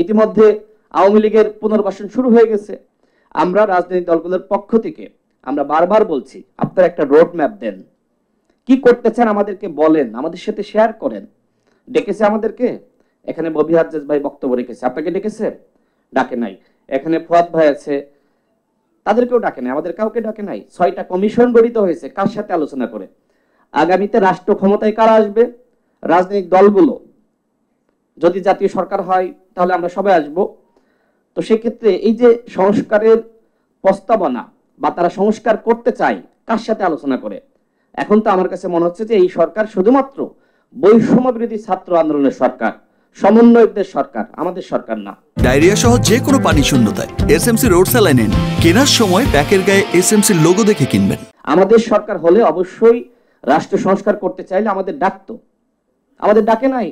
ইতিমধ্যে আওয়ামী লীগের পুনর্বাসন শুরু হয়ে গেছে। আমরা রাজনৈতিক দলগুলোর পক্ষ থেকে আমরা বারবার বলছি, আপনারা একটা রোড ম্যাপ দেন, কি করতে চান আমাদেরকে বলেন, আমাদের সাথে শেয়ার করেন। ডেকেছে আমাদেরকে, এখানে ববি হাজ্জাজ ভাই বক্তব্য রেখেছে, আপনাকে ডেকেছে? ডাকে নাই। এখানে ফুয়াদ ভাই আছে, তাদেরকেও ডাকে নাই, আমাদের কাউকে ডাকে নাই। 6টা কমিশন গঠিত হয়েছে, কার সাথে আলোচনা করে? আগামীতে রাষ্ট্র ক্ষমতায় কারা আসবে? রাজনৈতিক দলগুলো। যদি জাতীয় সরকার হয় তাহলে আমরা সবাই আসব। তো সেক্ষেত্রে এই যে সংস্কারের প্রস্তাবনা বা তারা সংস্কার করতে চায়, কার সাথে আলোচনা করে? এখন তো আমার কাছে মনে হচ্ছে যে এই সরকার শুধুমাত্র বৈষম্য বিরোধী ছাত্র আন্দোলনের সরকার, সমন্বয়কদের সরকার, আমাদের সরকার না। ডায়রিয়া সহ যে কোনো পানি শূন্যতায় এসএমসি রোড স্যালাইন নিন। কেনার সময় প্যাকের গায়ে এসএমসি লোগো দেখে কিনবেন। আমাদের সরকার হলে অবশ্যই রাষ্ট্র সংস্কার করতে চাইলে আমাদের ডাকতো, আমাদের ডাকে নাই।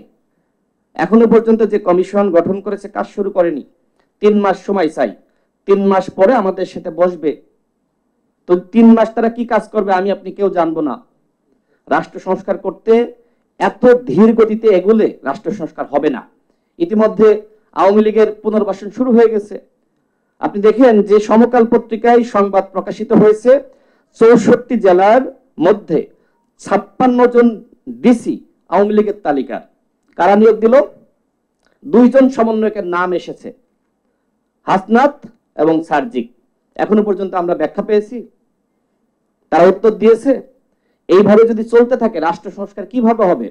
এখনো পর্যন্ত যে কমিশন গঠন করেছে কাজ শুরু করেনি। 3 মাস সময় চাই, 3 মাস পরে আমাদের সাথে বসবে। তো 3 মাস তারা কি কাজ করবে আমি আপনি কেউ জানবো না। রাষ্ট্র সংস্কার করতে এত ধীর গতিতে এগোলে রাষ্ট্র সংস্কার হবে না। ইতিমধ্যে আওয়ামী লীগের পুনর্বাসন শুরু হয়ে গেছে। আপনি দেখেন যে সমকাল পত্রিকায় সংবাদ প্রকাশিত হয়েছে, 64 জেলার মধ্যে 56 জন ডিসি আওয়ামী লীগের তালিকার। কারা নিয়োগ দিল? 2 জন সমন্বয়কের নাম এসেছে, হাসনাত এবং সার্জিক। এখনো পর্যন্ত আমরা ব্যাখ্যা পেয়েছি? তারা উত্তর দিয়েছে? এইভাবে যদি চলতে থাকে রাষ্ট্র সংস্কার কিভাবে হবে?